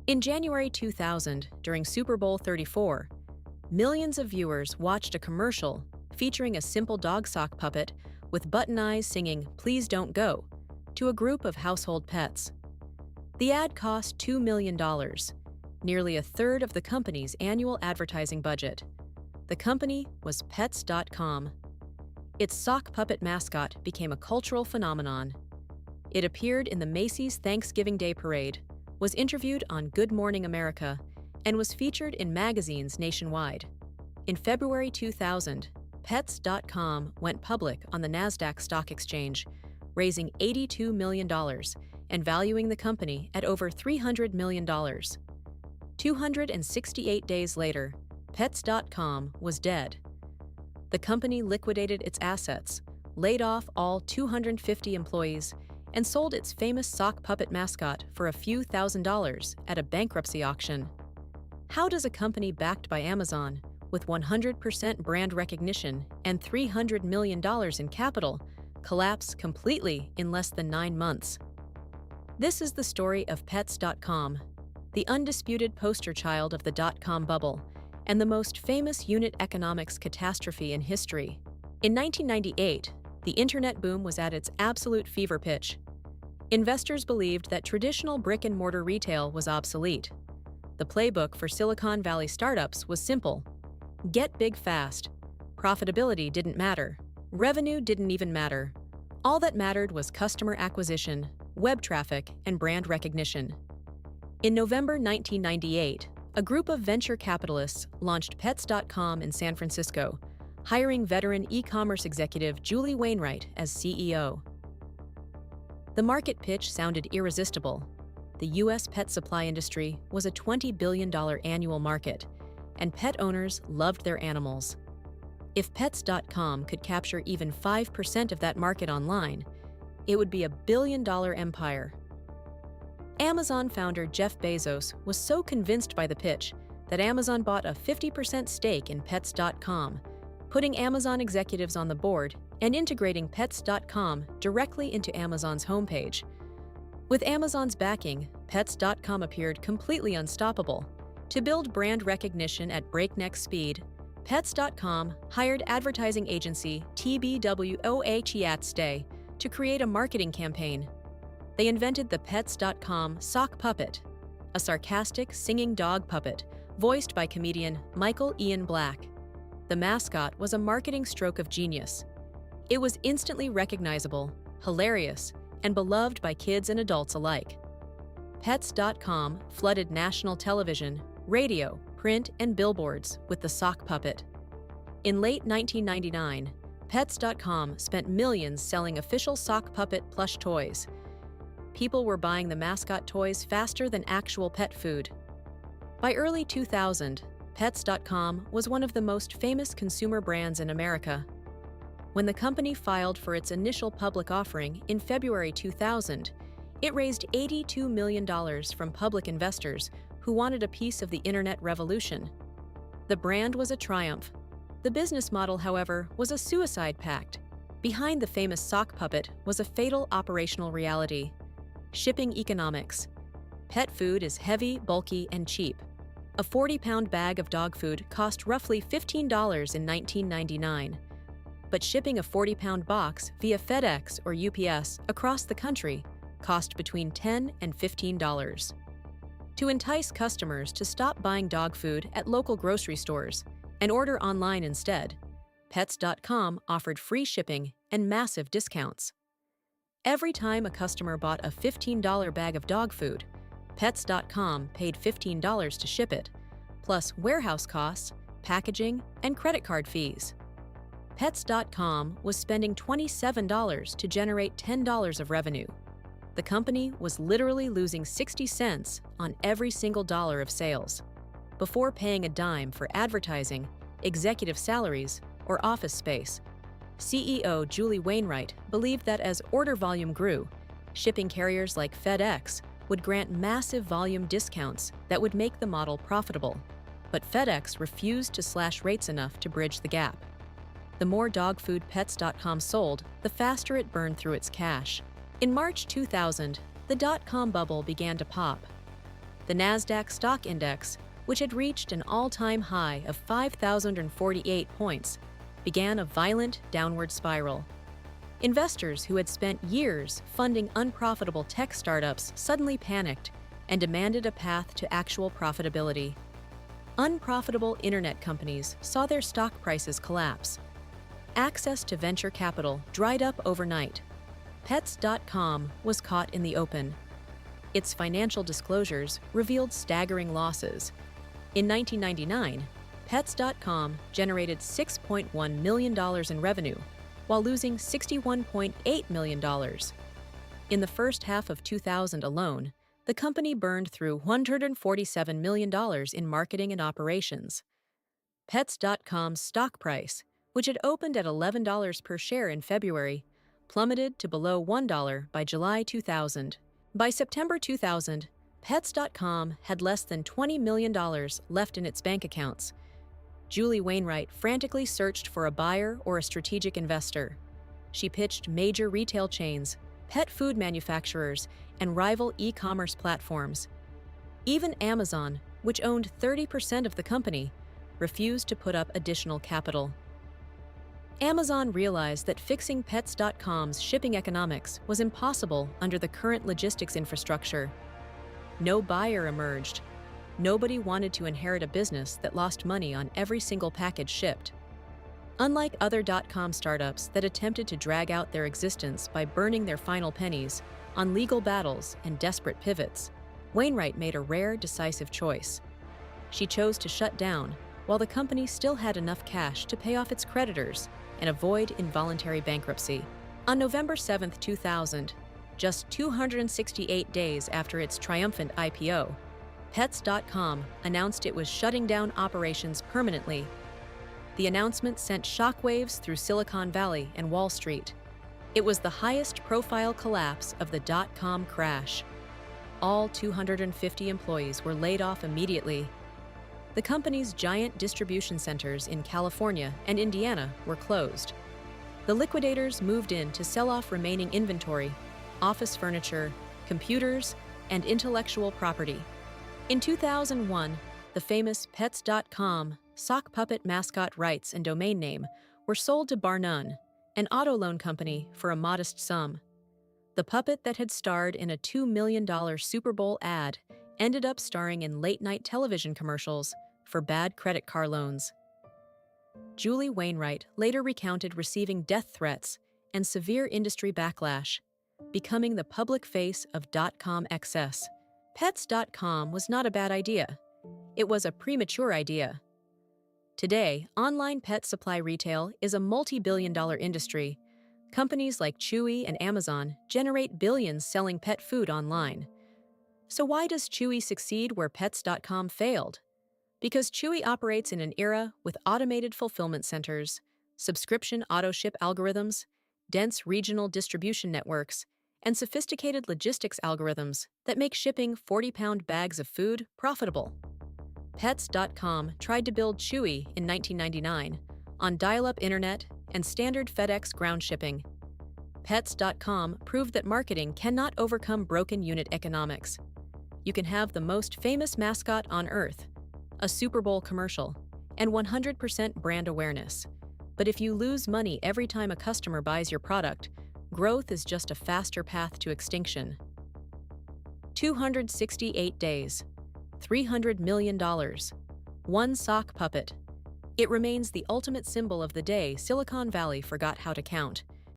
In January 2000, during Super Bowl 34, millions of viewers watched a commercial featuring a simple dog sock puppet with button eyes singing "Please Don't Go" to a group of household pets. The ad cost $2 million, nearly a third of the company's annual advertising budget. The company was Pets.com. Its sock puppet mascot became a cultural phenomenon. It appeared in the Macy's Thanksgiving Day Parade, was interviewed on Good Morning America, and was featured in magazines nationwide. In February 2000, Pets.com went public on the Nasdaq stock exchange, raising $82 million and valuing the company at over $300 million. 268 days later, Pets.com was dead. The company liquidated its assets, laid off all 250 employees, and sold its famous sock puppet mascot for a few $1,000s at a bankruptcy auction. How does a company backed by Amazon, with 100% brand recognition and $300 million in capital, collapse completely in less than 9 months? This is the story of Pets.com, the undisputed poster child of the dot-com bubble, and the most famous unit economics catastrophe in history. In 1998, the internet boom was at its absolute fever pitch. Investors believed that traditional brick-and-mortar retail was obsolete. The playbook for Silicon Valley startups was simple: get big fast. Profitability didn't matter. Revenue didn't even matter. All that mattered was customer acquisition, web traffic, and brand recognition. In November 1998, a group of venture capitalists launched Pets.com in San Francisco, hiring veteran e-commerce executive Julie Wainwright as CEO. The market pitch sounded irresistible. The U.S. pet supply industry was a $20 billion annual market, and pet owners loved their animals. If Pets.com could capture even 5% of that market online, it would be a billion-dollar empire. Amazon founder Jeff Bezos was so convinced by the pitch that Amazon bought a 50% stake in Pets.com, putting Amazon executives on the board and integrating Pets.com directly into Amazon's homepage. With Amazon's backing, Pets.com appeared completely unstoppable. To build brand recognition at breakneck speed, Pets.com hired advertising agency TBWOA to create a marketing campaign. They invented the Pets.com sock puppet, a sarcastic, singing dog puppet voiced by comedian Michael Ian Black. The mascot was a marketing stroke of genius. It was instantly recognizable, hilarious, and beloved by kids and adults alike. Pets.com flooded national television, radio, print, and billboards with the sock puppet. In late 1999, Pets.com spent millions selling official sock puppet plush toys. People were buying the mascot toys faster than actual pet food. By early 2000, Pets.com was one of the most famous consumer brands in America. When the company filed for its initial public offering in February 2000, it raised $82 million from public investors who wanted a piece of the internet revolution. The brand was a triumph. The business model, however, was a suicide pact. Behind the famous sock puppet was a fatal operational reality: shipping economics. Pet food is heavy, bulky, and cheap. A 40-pound bag of dog food cost roughly $15 in 1999. But shipping a 40-pound box via FedEx or UPS across the country cost between $10 and $15. To entice customers to stop buying dog food at local grocery stores and order online instead, Pets.com offered free shipping and massive discounts. Every time a customer bought a $15 bag of dog food, Pets.com paid $15 to ship it, plus warehouse costs, packaging, and credit card fees. Pets.com was spending $27 to generate $10 of revenue. The company was literally losing 60 cents on every single dollar of sales, before paying a dime for advertising, executive salaries, or office space. CEO Julie Wainwright believed that as order volume grew, shipping carriers like FedEx would grant massive volume discounts that would make the model profitable. But FedEx refused to slash rates enough to bridge the gap. The more dog food Pets.com sold, the faster it burned through its cash. In March 2000, the dot-com bubble began to pop. The Nasdaq stock index, which had reached an all-time high of 5,048 points, began a violent downward spiral. Investors who had spent years funding unprofitable tech startups suddenly panicked and demanded a path to actual profitability. Unprofitable internet companies saw their stock prices collapse. Access to venture capital dried up overnight. Pets.com was caught in the open. Its financial disclosures revealed staggering losses. In 1999, Pets.com generated $6.1 million in revenue, while losing $61.8 million. In the first half of 2000 alone, the company burned through $147 million in marketing and operations. Pets.com's stock price, which had opened at $11 per share in February, plummeted to below $1 by July 2000. By September 2000, Pets.com had less than $20 million left in its bank accounts. Julie Wainwright frantically searched for a buyer or a strategic investor. She pitched major retail chains, pet food manufacturers, and rival e-commerce platforms. Even Amazon, which owned 30% of the company, refused to put up additional capital. Amazon realized that fixing Pets.com's shipping economics was impossible under the current logistics infrastructure. No buyer emerged. Nobody wanted to inherit a business that lost money on every single package shipped. Unlike other .com startups that attempted to drag out their existence by burning their final pennies on legal battles and desperate pivots, Wainwright made a rare, decisive choice. She chose to shut down while the company still had enough cash to pay off its creditors and avoid involuntary bankruptcy. On November 7, 2000, just 268 days after its triumphant IPO, Pets.com announced it was shutting down operations permanently. The announcement sent shockwaves through Silicon Valley and Wall Street. It was the highest-profile collapse of the .com crash. All 250 employees were laid off immediately. The company's giant distribution centers in California and Indiana were closed. The liquidators moved in to sell off remaining inventory, office furniture, computers, and intellectual property. In 2001, the famous Pets.com sock puppet mascot rights and domain name were sold to Barnum, an auto loan company, for a modest sum. The puppet that had starred in a $2 million Super Bowl ad ended up starring in late-night television commercials for bad credit card loans. Julie Wainwright later recounted receiving death threats and severe industry backlash, becoming the public face of .com excess. Pets.com was not a bad idea. It was a premature idea. Today, online pet supply retail is a multi-billion-dollar industry. Companies like Chewy and Amazon generate billions selling pet food online. So why does Chewy succeed where Pets.com failed? Because Chewy operates in an era with automated fulfillment centers, subscription auto-ship algorithms, dense regional distribution networks, and sophisticated logistics algorithms that make shipping 40-pound bags of food profitable. Pets.com tried to build Chewy in 1999 on dial-up internet and standard FedEx ground shipping. Pets.com proved that marketing cannot overcome broken unit economics. You can have the most famous mascot on earth, a Super Bowl commercial, and 100% brand awareness. But if you lose money every time a customer buys your product, growth is just a faster path to extinction. 268 days, $300 million, one sock puppet. It remains the ultimate symbol of the day Silicon Valley forgot how to count.